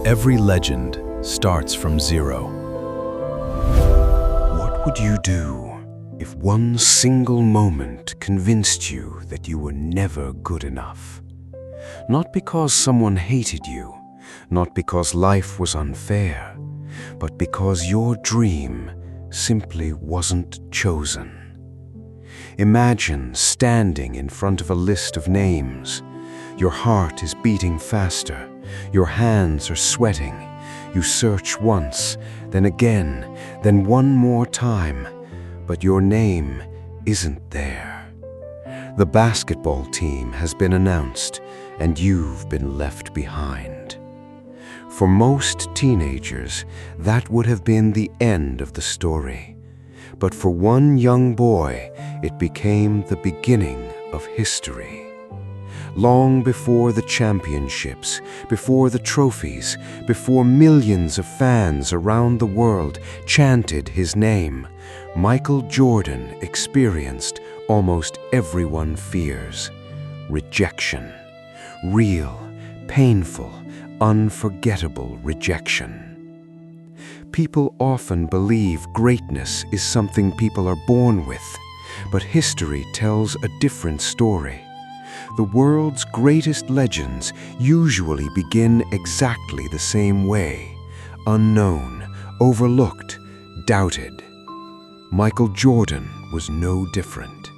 Every legend starts from zero. What would you do if one single moment convinced you that you were never good enough? Not because someone hated you, not because life was unfair, but because your dream simply wasn't chosen. Imagine standing in front of a list of names. Your heart is beating faster, your hands are sweating. You search once, then again, then one more time, but your name isn't there. The basketball team has been announced, and you've been left behind. For most teenagers, that would have been the end of the story. But for one young boy, it became the beginning of history. Long before the championships, before the trophies, before millions of fans around the world chanted his name, Michael Jordan experienced almost everyone fears: rejection. Real, painful, unforgettable rejection. People often believe greatness is something people are born with, but history tells a different story. The world's greatest legends usually begin exactly the same way: unknown, overlooked, doubted. Michael Jordan was no different.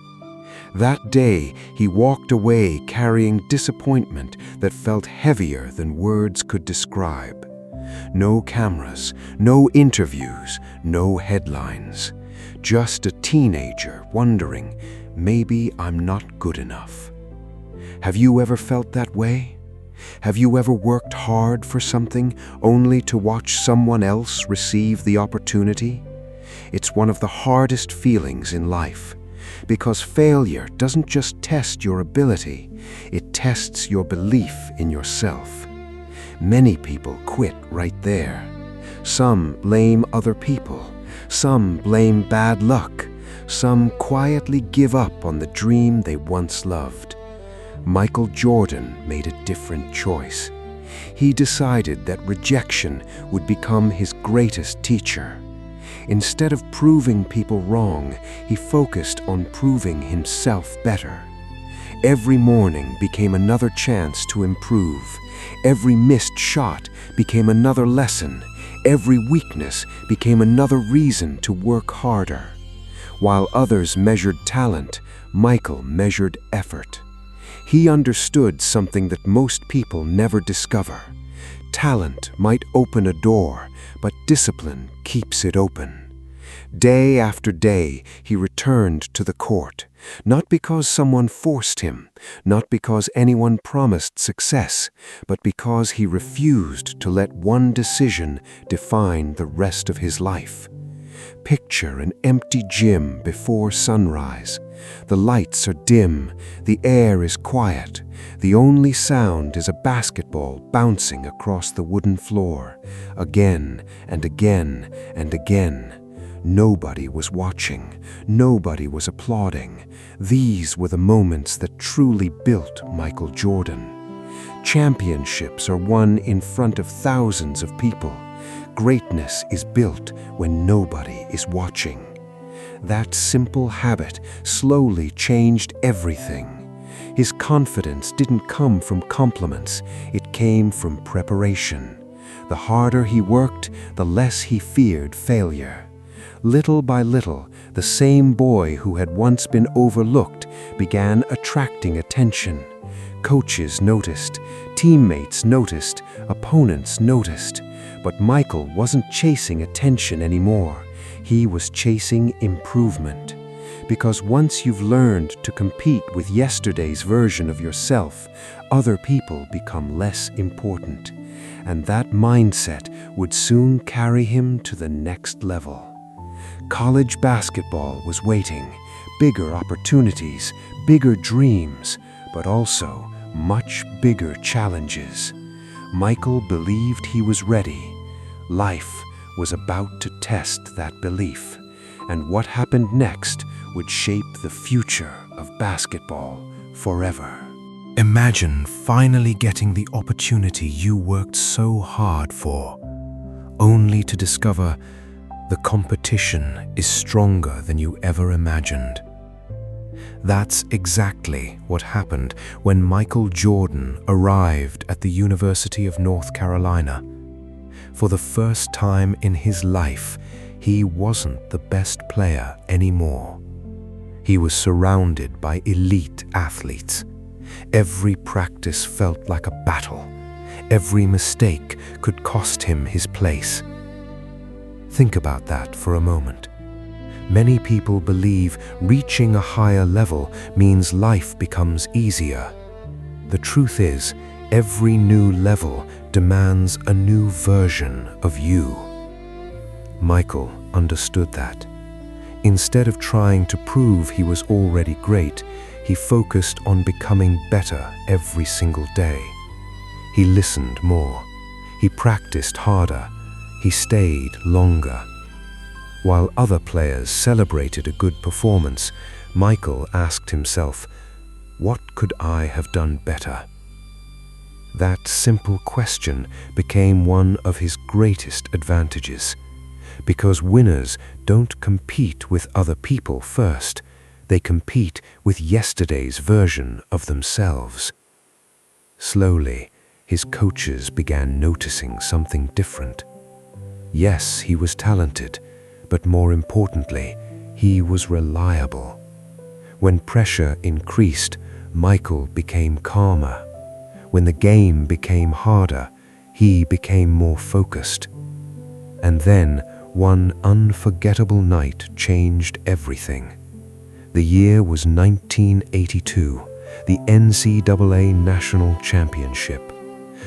That day, he walked away carrying disappointment that felt heavier than words could describe. No cameras, no interviews, no headlines. Just a teenager wondering, maybe I'm not good enough. Have you ever felt that way? Have you ever worked hard for something only to watch someone else receive the opportunity? It's one of the hardest feelings in life, because failure doesn't just test your ability, it tests your belief in yourself. Many people quit right there. Some blame other people, some blame bad luck, some quietly give up on the dream they once loved. Michael Jordan made a different choice. He decided that rejection would become his greatest teacher. Instead of proving people wrong, he focused on proving himself better. Every morning became another chance to improve. Every missed shot became another lesson. Every weakness became another reason to work harder. While others measured talent, Michael measured effort. He understood something that most people never discover. Talent might open a door, but discipline keeps it open. Day after day, he returned to the court, not because someone forced him, not because anyone promised success, but because he refused to let one decision define the rest of his life. Picture an empty gym before sunrise. The lights are dim, the air is quiet. The only sound is a basketball bouncing across the wooden floor, again and again and again. Nobody was watching, nobody was applauding. These were the moments that truly built Michael Jordan. Championships are won in front of thousands of people. Greatness is built when nobody is watching. That simple habit slowly changed everything. His confidence didn't come from compliments, it came from preparation. The harder he worked, the less he feared failure. Little by little, the same boy who had once been overlooked began attracting attention. Coaches noticed, teammates noticed, opponents noticed. But Michael wasn't chasing attention anymore. He was chasing improvement. Because once you've learned to compete with yesterday's version of yourself, other people become less important. And that mindset would soon carry him to the next level. College basketball was waiting. Bigger opportunities, bigger dreams, but also much bigger challenges. Michael believed he was ready. Life was about to test that belief, and what happened next would shape the future of basketball forever. Imagine finally getting the opportunity you worked so hard for, only to discover the competition is stronger than you ever imagined. That's exactly what happened when Michael Jordan arrived at the University of North Carolina. For the first time in his life, he wasn't the best player anymore. He was surrounded by elite athletes. Every practice felt like a battle. Every mistake could cost him his place. Think about that for a moment. Many people believe reaching a higher level means life becomes easier. The truth is, every new level demands a new version of you. Michael understood that. Instead of trying to prove he was already great, he focused on becoming better every single day. He listened more. He practiced harder. He stayed longer. While other players celebrated a good performance, Michael asked himself, "What could I have done better?" That simple question became one of his greatest advantages. Because winners don't compete with other people first, they compete with yesterday's version of themselves. Slowly, his coaches began noticing something different. Yes, he was talented, but more importantly, he was reliable. When pressure increased, Michael became calmer. When the game became harder, he became more focused. And then, one unforgettable night changed everything. The year was 1982, the NCAA National Championship.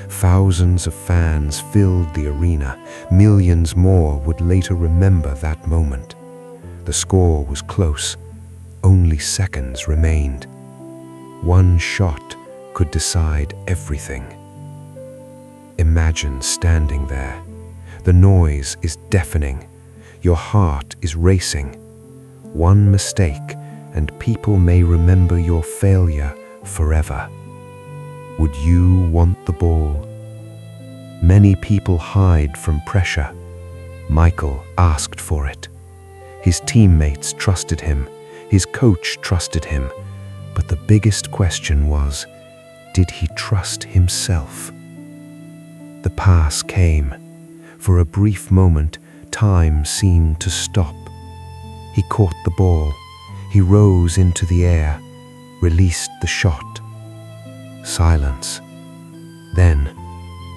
Thousands of fans filled the arena. Millions more would later remember that moment. The score was close. Only seconds remained. One shot could decide everything. Imagine standing there. The noise is deafening. Your heart is racing. One mistake, and people may remember your failure forever. Would you want the ball? Many people hide from pressure. Michael asked for it. His teammates trusted him. His coach trusted him. But the biggest question was, did he trust himself? The pass came. For a brief moment, time seemed to stop. He caught the ball. He rose into the air, released the shot. Silence. Then,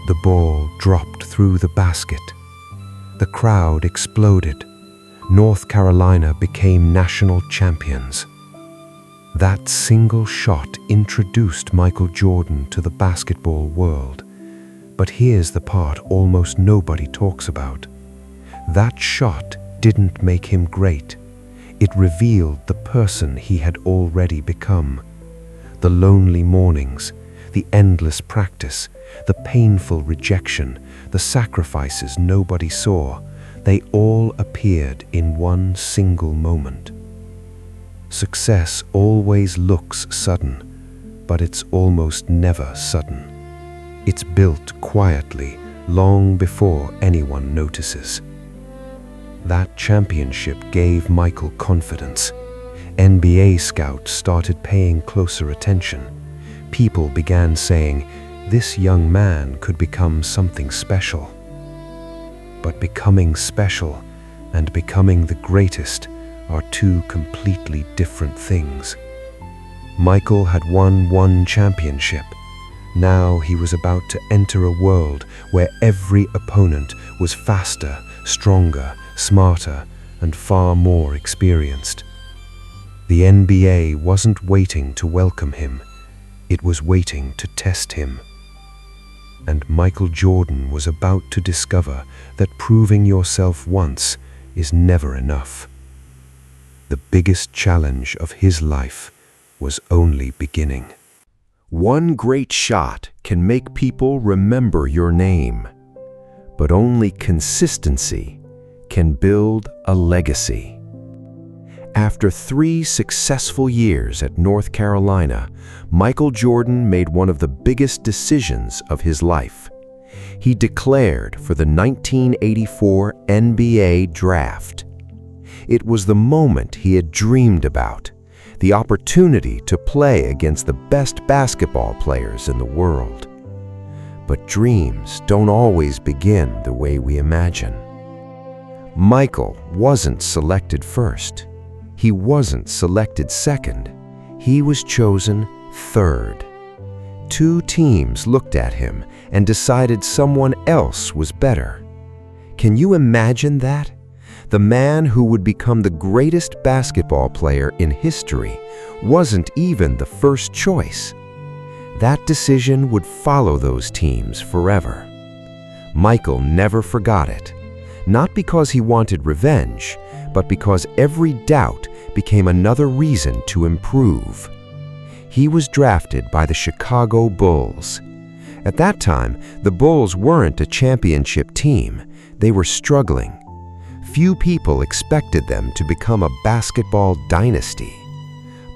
the ball dropped through the basket. The crowd exploded. North Carolina became national champions. That single shot introduced Michael Jordan to the basketball world. But here's the part almost nobody talks about. That shot didn't make him great. It revealed the person he had already become. The lonely mornings, the endless practice, the painful rejection, the sacrifices nobody saw, they all appeared in one single moment. Success always looks sudden, but it's almost never sudden. It's built quietly, long before anyone notices. That championship gave Michael confidence. NBA scouts started paying closer attention. People began saying, this young man could become something special. But becoming special and becoming the greatest are two completely different things. Michael had won one championship. Now he was about to enter a world where every opponent was faster, stronger, smarter, and far more experienced. The NBA wasn't waiting to welcome him. It was waiting to test him. And Michael Jordan was about to discover that proving yourself once is never enough. The biggest challenge of his life was only beginning. One great shot can make people remember your name, but only consistency can build a legacy. After 3 successful years at North Carolina, Michael Jordan made one of the biggest decisions of his life. He declared for the 1984 NBA draft. It was the moment he had dreamed about, the opportunity to play against the best basketball players in the world. But dreams don't always begin the way we imagine. Michael wasn't selected first. He wasn't selected second. He was chosen third. 2 teams looked at him and decided someone else was better. Can you imagine that? The man who would become the greatest basketball player in history wasn't even the first choice. That decision would follow those teams forever. Michael never forgot it, not because he wanted revenge, but because every doubt became another reason to improve. He was drafted by the Chicago Bulls. At that time, the Bulls weren't a championship team. They were struggling. Few people expected them to become a basketball dynasty.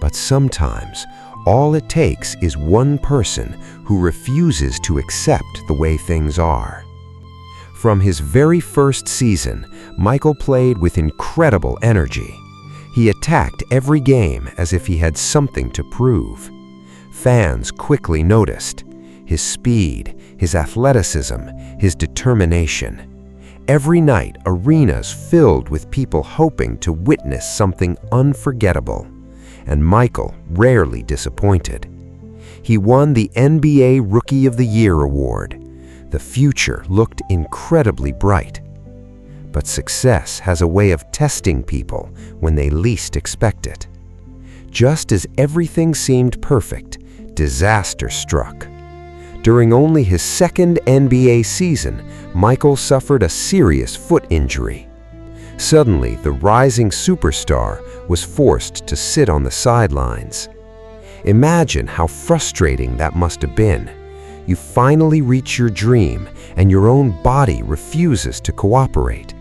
But sometimes, all it takes is one person who refuses to accept the way things are. From his very first season, Michael played with incredible energy. He attacked every game as if he had something to prove. Fans quickly noticed his speed, his athleticism, his determination. Every night, arenas filled with people hoping to witness something unforgettable, and Michael rarely disappointed. He won the NBA Rookie of the Year award. The future looked incredibly bright. But success has a way of testing people when they least expect it. Just as everything seemed perfect, disaster struck. During only his second NBA season, Michael suffered a serious foot injury. Suddenly, the rising superstar was forced to sit on the sidelines. Imagine how frustrating that must have been. You finally reach your dream, and your own body refuses to cooperate.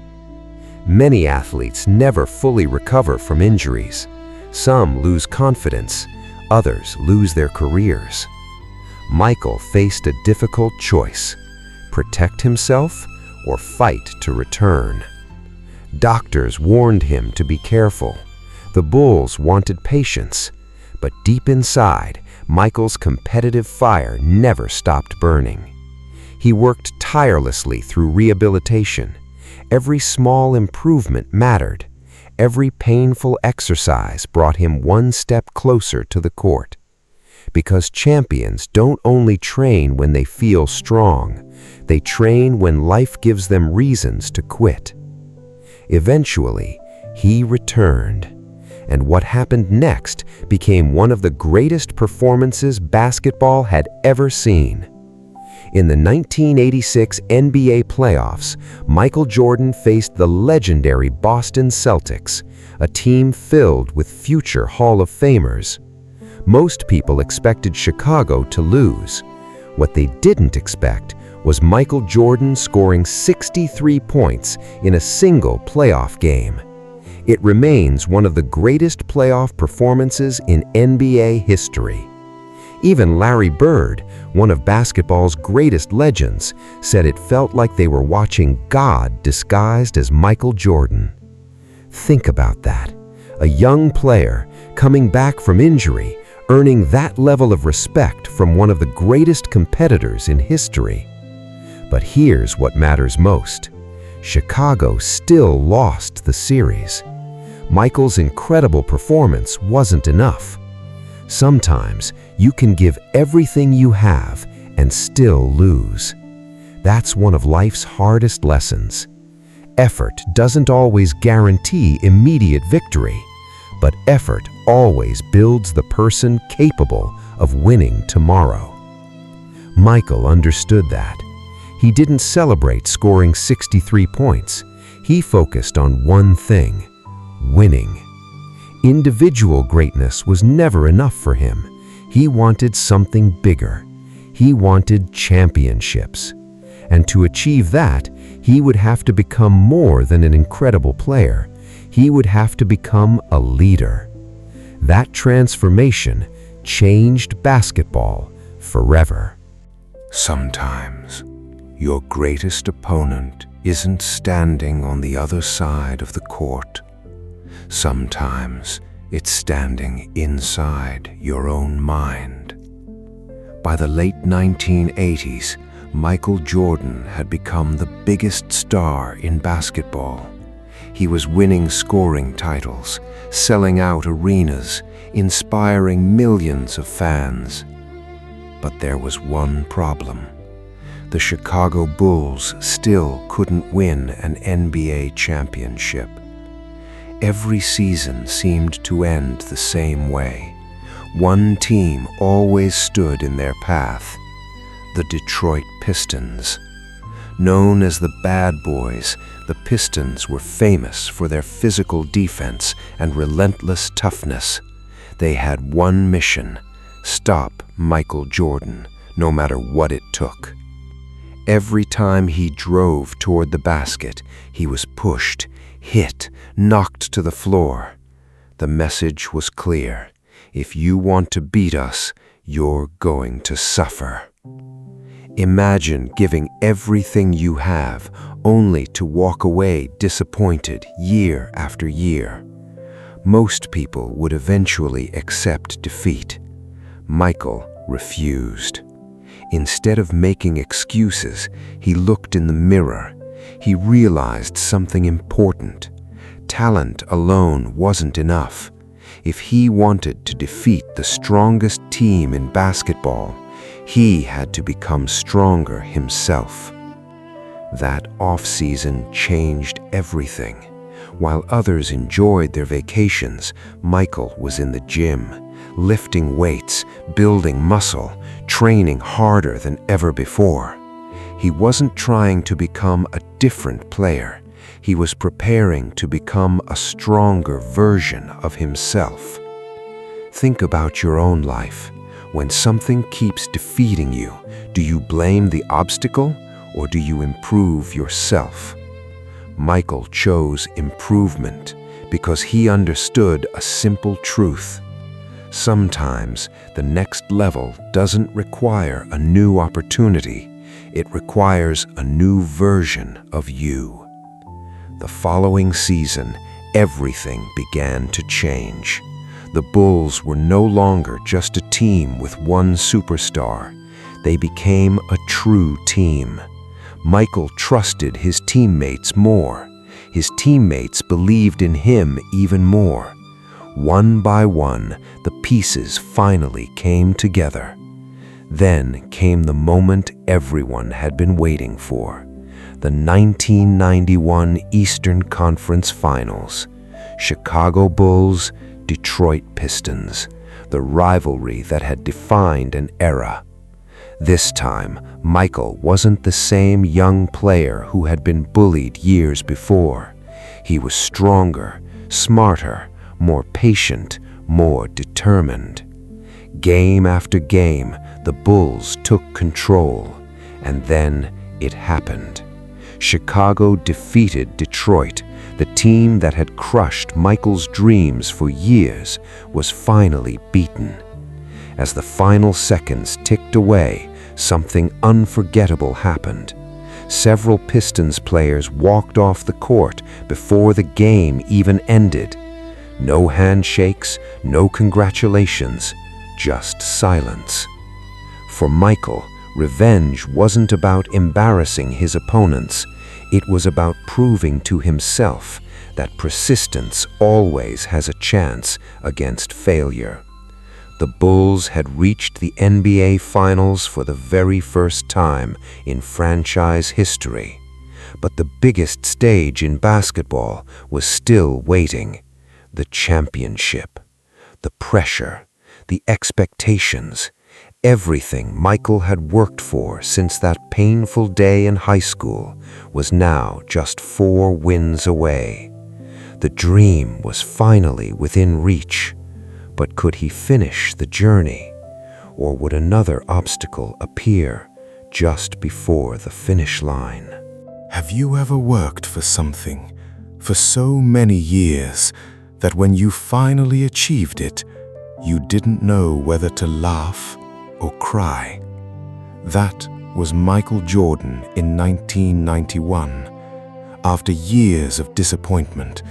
Many athletes never fully recover from injuries. Some lose confidence, others lose their careers. Michael faced a difficult choice: protect himself or fight to return. Doctors warned him to be careful. The Bulls wanted patience, but deep inside, Michael's competitive fire never stopped burning. He worked tirelessly through rehabilitation. Every small improvement mattered. Every painful exercise brought him one step closer to the court. Because champions don't only train when they feel strong, they train when life gives them reasons to quit. Eventually, he returned, and what happened next became one of the greatest performances basketball had ever seen. In the 1986 NBA playoffs, Michael Jordan faced the legendary Boston Celtics, a team filled with future Hall of Famers. Most people expected Chicago to lose. What they didn't expect was Michael Jordan scoring 63 points in a single playoff game. It remains one of the greatest playoff performances in NBA history. Even Larry Bird, one of basketball's greatest legends, said it felt like they were watching God disguised as Michael Jordan. Think about that. A young player coming back from injury, earning that level of respect from one of the greatest competitors in history. But here's what matters most. Chicago still lost the series. Michael's incredible performance wasn't enough. Sometimes you can give everything you have and still lose. That's one of life's hardest lessons. Effort doesn't always guarantee immediate victory, but effort always builds the person capable of winning tomorrow. Michael understood that. He didn't celebrate scoring 63 points. He focused on one thing: winning. Individual greatness was never enough for him. He wanted something bigger. He wanted championships. And to achieve that, he would have to become more than an incredible player. he would have to become a leader. That transformation changed basketball forever. Sometimes, your greatest opponent isn't standing on the other side of the court. Sometimes, it's standing inside your own mind. By the late 1980s, Michael Jordan had become the biggest star in basketball. He was winning scoring titles, selling out arenas, inspiring millions of fans. But there was one problem. The Chicago Bulls still couldn't win an NBA championship. Every season seemed to end the same way. One team always stood in their path: the Detroit Pistons. Known as the Bad Boys, the Pistons were famous for their physical defense and relentless toughness. They had one mission: stop Michael Jordan, no matter what it took. Every time he drove toward the basket, he was pushed, hit, knocked to the floor. The message was clear: if you want to beat us, you're going to suffer. Imagine giving everything you have only to walk away disappointed year after year. Most people would eventually accept defeat. Michael refused. Instead of making excuses, he looked in the mirror. He realized something important. Talent alone wasn't enough. If he wanted to defeat the strongest team in basketball, he had to become stronger himself. That off-season changed everything. While others enjoyed their vacations, Michael was in the gym, lifting weights, building muscle, training harder than ever before. He wasn't trying to become a different player. He was preparing to become a stronger version of himself. Think about your own life. When something keeps defeating you, do you blame the obstacle or do you improve yourself? Michael chose improvement because he understood a simple truth. Sometimes the next level doesn't require a new opportunity. It requires a new version of you. The following season, everything began to change. The Bulls were no longer just a team with one superstar. They became a true team. Michael trusted his teammates more. His teammates believed in him even more. One by one, the pieces finally came together. Then came the moment everyone had been waiting for. The 1991 Eastern Conference Finals. Chicago Bulls, Detroit Pistons, the rivalry that had defined an era. This time, Michael wasn't the same young player who had been bullied years before. He was stronger, smarter, more patient, more determined. Game after game, the Bulls took control, and then it happened. Chicago defeated Detroit. The team that had crushed Michael's dreams for years was finally beaten. As the final seconds ticked away, something unforgettable happened. Several Pistons players walked off the court before the game even ended. No handshakes, no congratulations, just silence. For Michael, revenge wasn't about embarrassing his opponents. It was about proving to himself that persistence always has a chance against failure. The Bulls had reached the NBA Finals for the very first time in franchise history. But the biggest stage in basketball was still waiting. The championship, the pressure, the expectations, everything Michael had worked for since that painful day in high school was now just 4 wins away. The dream was finally within reach, but could he finish the journey, or would another obstacle appear just before the finish line? Have you ever worked for something, for so many years that when you finally achieved it, you didn't know whether to laugh or cry. That was Michael Jordan in 1991. After years of disappointment,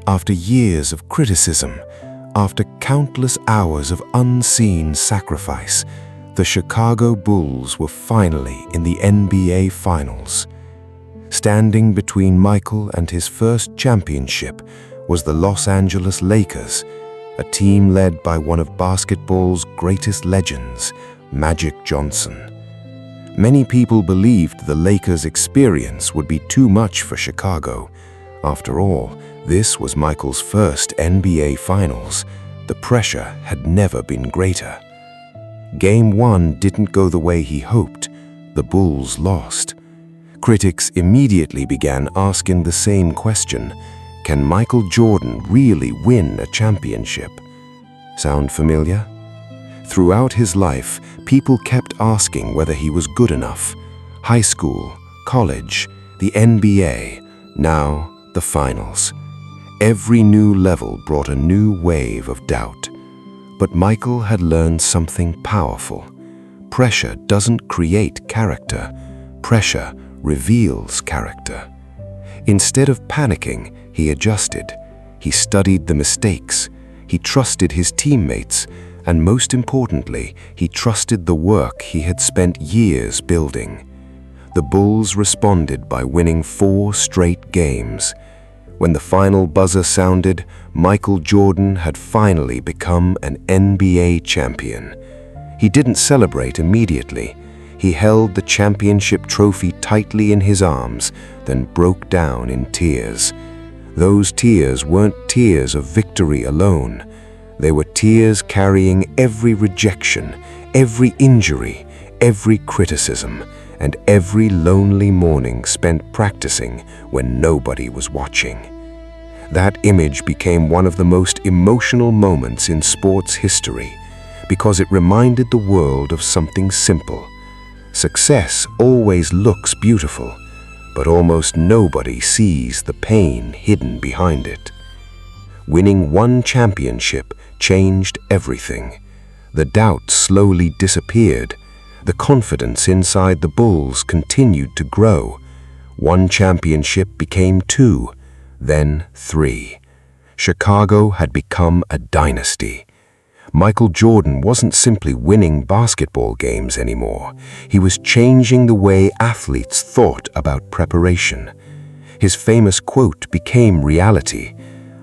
after years of criticism, after countless hours of unseen sacrifice, the Chicago Bulls were finally in the NBA Finals. Standing between Michael and his first championship was the Los Angeles Lakers, a team led by one of basketball's greatest legends, Magic Johnson. Many people believed the Lakers' experience would be too much for Chicago. After all, this was Michael's first NBA Finals. The pressure had never been greater. Game 1 didn't go the way he hoped. The Bulls lost. Critics immediately began asking the same question: can Michael Jordan really win a championship? Sound familiar? Throughout his life, people kept asking whether he was good enough. High school, college, the NBA, now the finals. Every new level brought a new wave of doubt. But Michael had learned something powerful. Pressure doesn't create character. Pressure reveals character. Instead of panicking, he adjusted. He studied the mistakes. He trusted his teammates. And most importantly, he trusted the work he had spent years building. The Bulls responded by winning 4 straight games. When the final buzzer sounded, Michael Jordan had finally become an NBA champion. He didn't celebrate immediately. He held the championship trophy tightly in his arms, then broke down in tears. Those tears weren't tears of victory alone. They were tears carrying every rejection, every injury, every criticism, and every lonely morning spent practicing when nobody was watching. That image became one of the most emotional moments in sports history because it reminded the world of something simple. Success always looks beautiful, but almost nobody sees the pain hidden behind it. Winning one championship changed everything. The doubt slowly disappeared. The confidence inside the Bulls continued to grow. One championship became 2, then 3. Chicago had become a dynasty. Michael Jordan wasn't simply winning basketball games anymore. He was changing the way athletes thought about preparation. His famous quote became reality: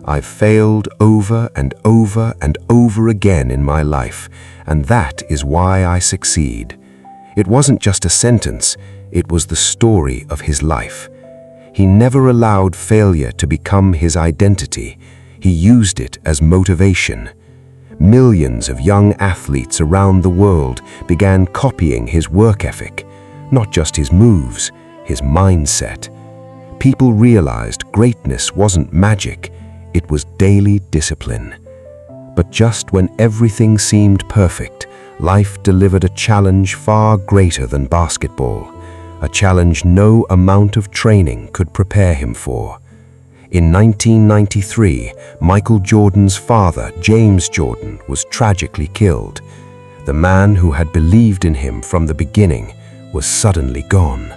"I've failed over and over and over again in my life, and that is why I succeed." It wasn't just a sentence, it was the story of his life. He never allowed failure to become his identity. He used it as motivation. Millions of young athletes around the world began copying his work ethic, not just his moves, his mindset. People realized greatness wasn't magic, it was daily discipline. But just when everything seemed perfect, life delivered a challenge far greater than basketball, a challenge no amount of training could prepare him for. In 1993, Michael Jordan's father, James Jordan, was tragically killed. The man who had believed in him from the beginning was suddenly gone.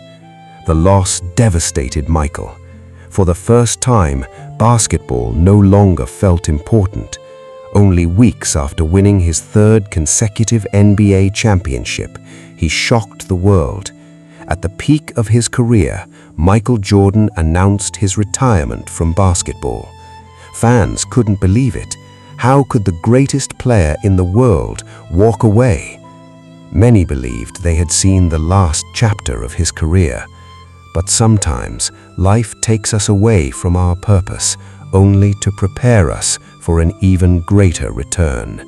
The loss devastated Michael. For the first time, basketball no longer felt important. Only weeks after winning his 3rd consecutive NBA championship, he shocked the world. At the peak of his career, Michael Jordan announced his retirement from basketball. Fans couldn't believe it. How could the greatest player in the world walk away? Many believed they had seen the last chapter of his career. But sometimes life takes us away from our purpose, only to prepare us for an even greater return.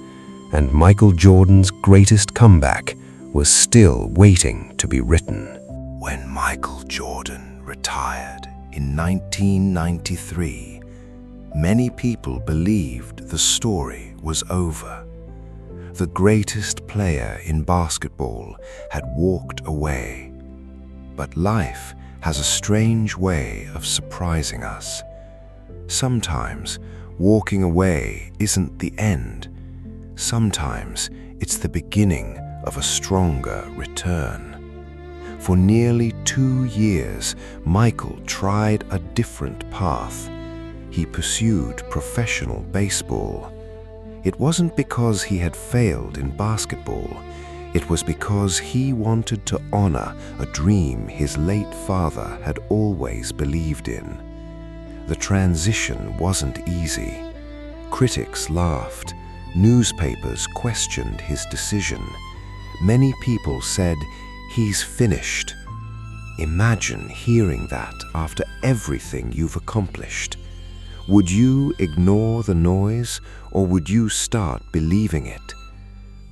And Michael Jordan's greatest comeback was still waiting to be written. When Michael Jordan retired in 1993, many people believed the story was over. The greatest player in basketball had walked away. But life has a strange way of surprising us. Sometimes walking away isn't the end. Sometimes it's the beginning of a stronger return. For nearly 2 years, Michael tried a different path. He pursued professional baseball. It wasn't because he had failed in basketball. It was because he wanted to honor a dream his late father had always believed in. The transition wasn't easy. Critics laughed. Newspapers questioned his decision. Many people said, "He's finished." Imagine hearing that after everything you've accomplished. Would you ignore the noise, or would you start believing it?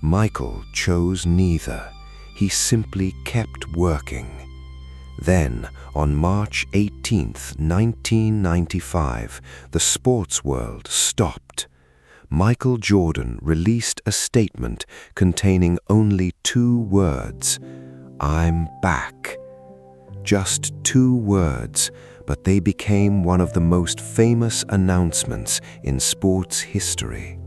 Michael chose neither. He simply kept working. Then, on March 18, 1995, the sports world stopped. Michael Jordan released a statement containing only 2 words: "I'm back." Just 2 words, but they became one of the most famous announcements in sports history.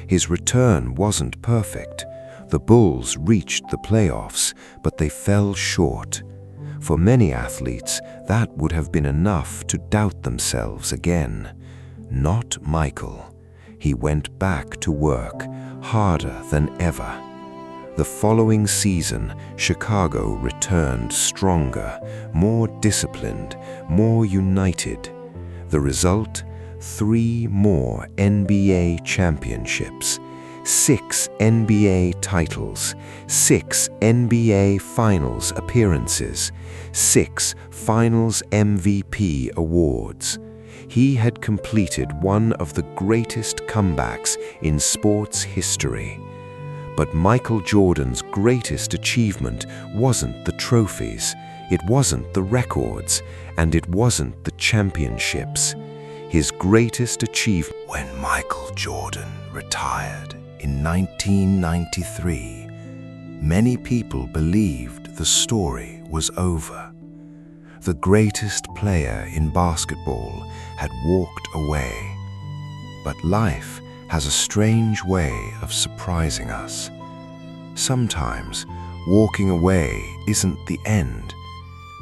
His return wasn't perfect. The Bulls reached the playoffs, but they fell short. For many athletes, that would have been enough to doubt themselves again. Not Michael. He went back to work, harder than ever. The following season, Chicago returned stronger, more disciplined, more united. The result? 3 more NBA championships, 6 NBA titles, 6 NBA Finals appearances, 6 Finals MVP awards. He had completed one of the greatest comebacks in sports history. But Michael Jordan's greatest achievement wasn't the trophies, it wasn't the records, and it wasn't the championships. His greatest achievement, when Michael Jordan retired in 1993, many people believed the story was over. The greatest player in basketball had walked away. But life has a strange way of surprising us. Sometimes walking away isn't the end.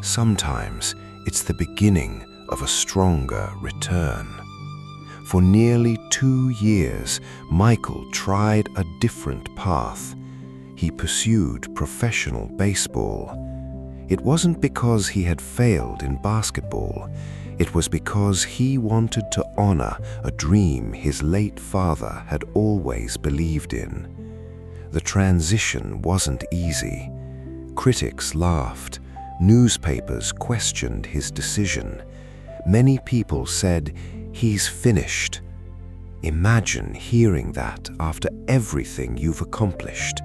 Sometimes it's the beginning of a stronger return. For nearly 2 years, Michael tried a different path. He pursued professional baseball. It wasn't because he had failed in basketball. It was because he wanted to honor a dream his late father had always believed in. The transition wasn't easy. Critics laughed. Newspapers questioned his decision. Many people said, "He's finished." Imagine hearing that after everything you've accomplished.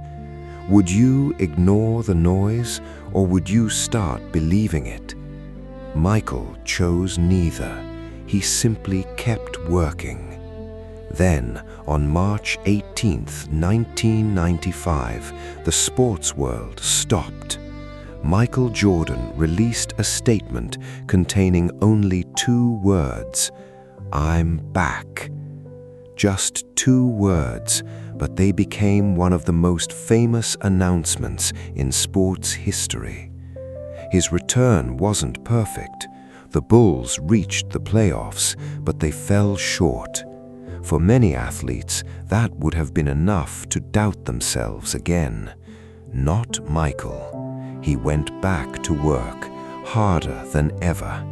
Would you ignore the noise, or would you start believing it? Michael chose neither. He simply kept working. Then, on March 18, 1995, the sports world stopped. Michael Jordan released a statement containing only 2 words: "I'm back." Just 2 words, but they became one of the most famous announcements in sports history. His return wasn't perfect. The Bulls reached the playoffs, but they fell short. For many athletes, that would have been enough to doubt themselves again. Not Michael. He went back to work, harder than ever.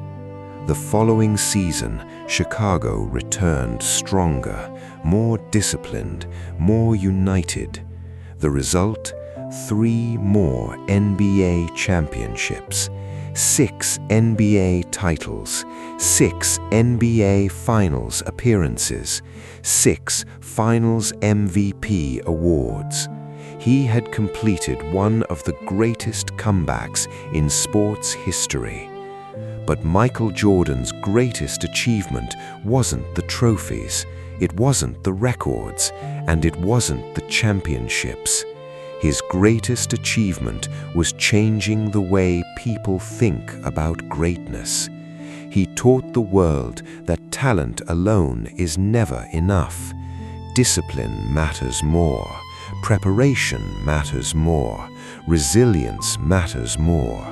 The following season, Chicago returned stronger, more disciplined, more united. The result? 3 more NBA championships, 6 NBA titles, 6 NBA Finals appearances, 6 Finals MVP awards. He had completed one of the greatest comebacks in sports history. But Michael Jordan's greatest achievement wasn't the trophies, it wasn't the records, and it wasn't the championships. His greatest achievement was changing the way people think about greatness. He taught the world that talent alone is never enough. Discipline matters more. Preparation matters more. Resilience matters more.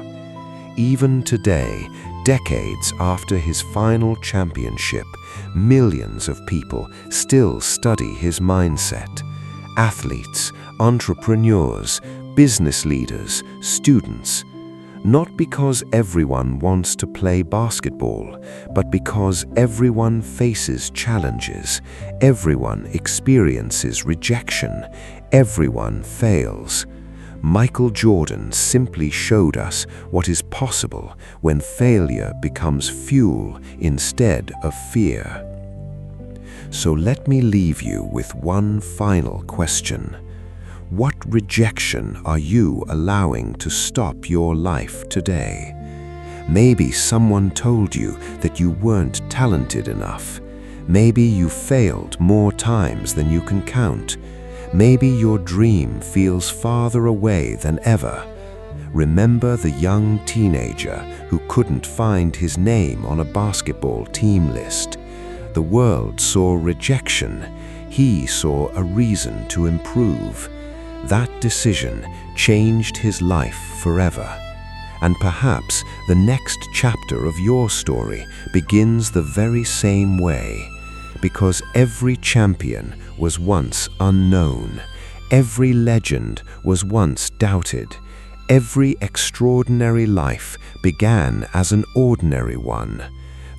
Even today, decades after his final championship, millions of people still study his mindset. Athletes, entrepreneurs, business leaders, students. Not because everyone wants to play basketball, but because everyone faces challenges, everyone experiences rejection, everyone fails. Michael Jordan simply showed us what is possible when failure becomes fuel instead of fear. So let me leave you with one final question. What rejection are you allowing to stop your life today? Maybe someone told you that you weren't talented enough. Maybe you failed more times than you can count. Maybe your dream feels farther away than ever. Remember the young teenager who couldn't find his name on a basketball team list. The world saw rejection. He saw a reason to improve. That decision changed his life forever. And perhaps the next chapter of your story begins the very same way. Because every champion was once unknown. Every legend was once doubted. Every extraordinary life began as an ordinary one.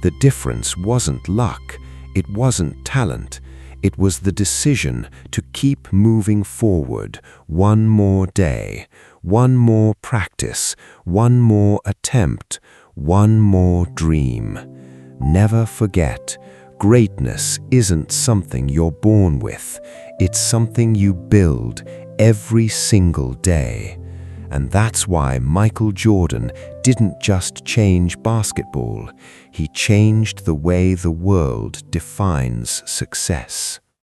The difference wasn't luck. It wasn't talent. It was the decision to keep moving forward one more day, one more practice, one more attempt, one more dream. Never forget, greatness isn't something you're born with. It's something you build every single day. And that's why Michael Jordan didn't just change basketball. He changed the way the world defines success.